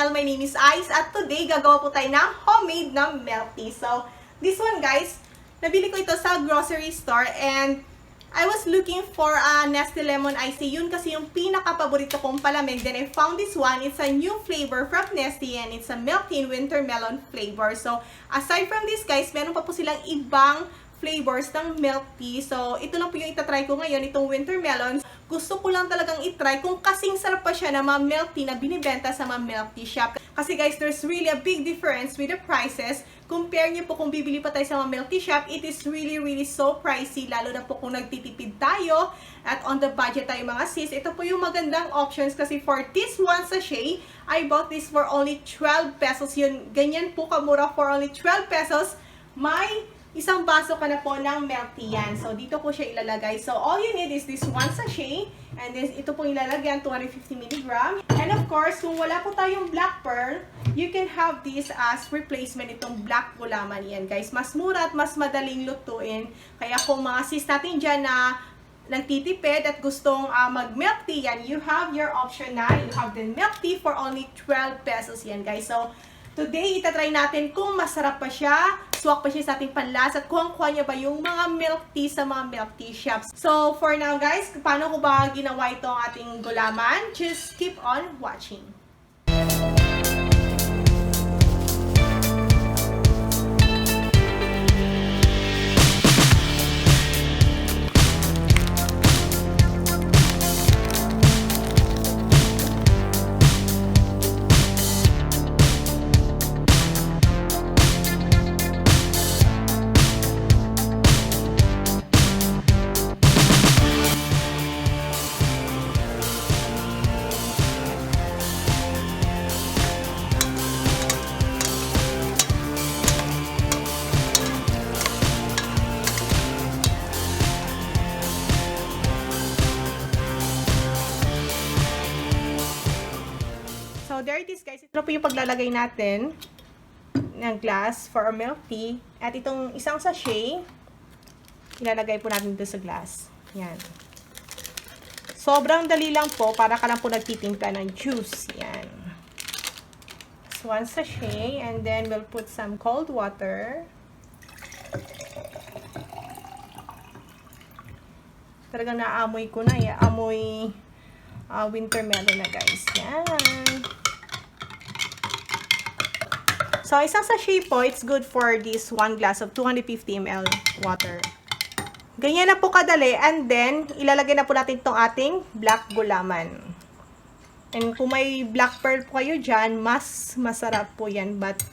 channel. My name is Ice at today gagawa po tayo ng homemade na milk tea. So, this one guys, nabili ko ito sa grocery store and I was looking for a nestea lemon iced tea. Yun kasi yung pinaka-paborito kong palamig. Then I found this one. It's a new flavor from Nestea and it's a milk tea wintermelon flavor. So, aside from this guys, meron pa po silang ibang flavors ng milk tea. So, ito lang po yung itatry ko ngayon, itong wintermelon. Gusto ko lang talagang itry kung kasing sarap pa siya na mga milk tea na binibenta sa mga milk tea shop. Kasi guys, there's really a big difference with the prices. Compare nyo po kung bibili pa tayo sa mga milk tea shop, it is really so pricey. Lalo na po kung nagtitipid tayo at on the budget tayo mga sis. Ito po yung magandang options kasi for this one sachet, I bought this for only 12 pesos. Yun, ganyan po kamura for only 12 pesos. May isang baso ka na po ng milk tea yan. So, dito po siya ilalagay. So, all you need is this one sachet. And then, ito po ilalagyan, 250 mg. And of course, kung wala po tayong black pearl, you can have this as replacement itong black gulaman yan, guys. Mas mura at mas madaling lutuin. Kaya kung mga sis natin dyan na nagtitipid at gustong mag-milk tea yan, you have your option na. You have the milk tea for only 12 pesos yan, guys. So, today, itatry natin kung masarap pa siya, swak pa siya sa ating panlasa, at kuha niya ba yung mga milk tea sa mga milk tea shops. So, for now guys, paano ko ba ginawa itong ating gulaman? Just keep on watching. So, there it is guys. Ito po yung paglalagay natin ng glass for our milk tea. At itong isang sachet, ilalagay po natin dito sa glass. Yan. Sobrang dali lang po para ka lang po nagtitimpla ng juice. Yan. So, one sachet. And then, we'll put some cold water. Talagang naamoy ko na. Amoy wintermelon na guys. Yan. So, isang sachet po, it's good for this one glass of 250 ml water. Ganyan na po kadali. And then, ilalagay na po natin itong ating black gulaman. And kung may black pearl po kayo dyan, mas masarap po yan. But,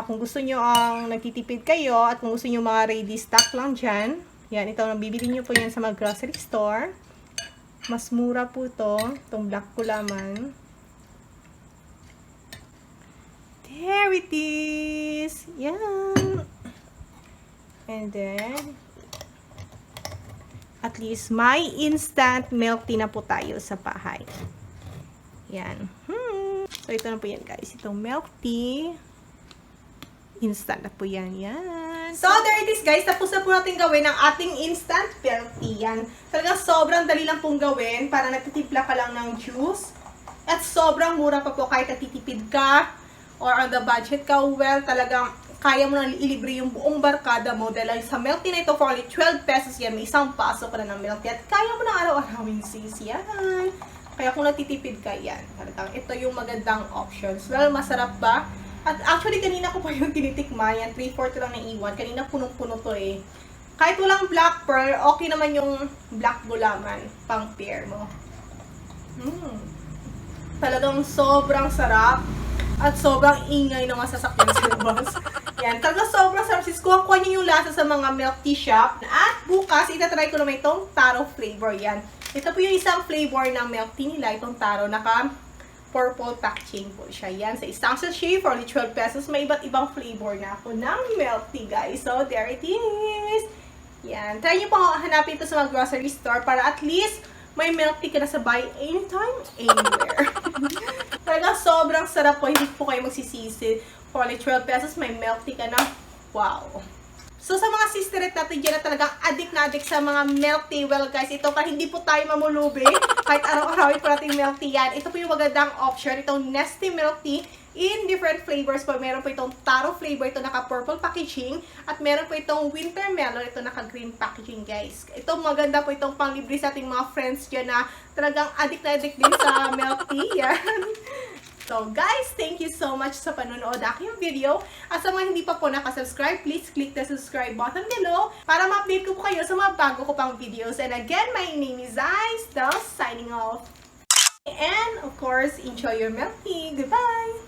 kung gusto nyo ang nagtitipid kayo, at kung gusto nyo mga ready stock lang dyan, yan, ito, bibili nyo po yan sa mga grocery store. Mas mura po itong black gulaman. There it is! Yan! And then, at least may instant milk tea na po tayo sa bahay. Yan. So, ito na po yan guys. Itong milk tea. Instant na po yan. Yan. So, there it is guys. Tapos na po natin gawin ang ating instant milk tea. Yan. Talagang sobrang dali lang pong gawin para nagtitimpla ka lang ng juice. At sobrang mura pa po kahit nagtitipid ka or on the budget ka. Well, talagang kaya mo nang ilibre yung buong barkada mo dahil sa milk tea na ito for only 12 pesos yan. May isang paso ka na ng milk tea at kaya mo na araw-arawin sis. Yan. Kaya kung nagtitipid ka yan, talagang ito yung magandang options. Well, masarap ba? At actually, kanina ko pa yung tinitikman. Yan, 3/4 lang na iwan. Kanina punong-puno to eh. Kahit walang black pearl, okay naman yung black gulaman. Pang pair mo. Talagang sobrang sarap. At sobrang ingay ng mga sasakyan sa labas. Yan, talagang sobrang sarap. Sis, kuha niyo yung lasa sa mga milk tea shop. At bukas, itatry ko naman itong taro flavor. Yan. Ito po yung isang flavor ng milk tea nila. Itong taro, naka-purple packaging po siya. Yan, sa isang sachet for only 12 pesos. May iba't ibang flavor na ako ng milk tea, guys. So, there it is. Yan. Try nyo pong hanapin ito sa mga grocery store para at least may milk tea ka na sa bahay anytime, anywhere. Talagang sobrang sarap po. Hindi po kayo magsisisi. For only 12 pesos, may milk tea ka na. Wow! So, sa mga sisterette natin dyan na talagang addict na addict sa mga milk tea, well guys, ito para hindi po tayo mamulubi. kahit araw-arawin po natin milk tea yan. Ito po yung magandang option, itong Nestea milk tea in different flavors po. Meron po itong taro flavor, ito naka-purple packaging, at meron po itong wintermelon, ito naka-green packaging, guys. Ito maganda po itong panglibre sa ating mga friends dyan na talagang addict na addict din sa milk tea. Yan. So guys, thank you so much sa panonood aking video. At sa mga hindi pa po nakasubscribe, please click the subscribe button below para ma-update ko po kayo sa mga bago ko pang videos. And again, my name is Ice, signing off. And of course, enjoy your milk tea. Goodbye!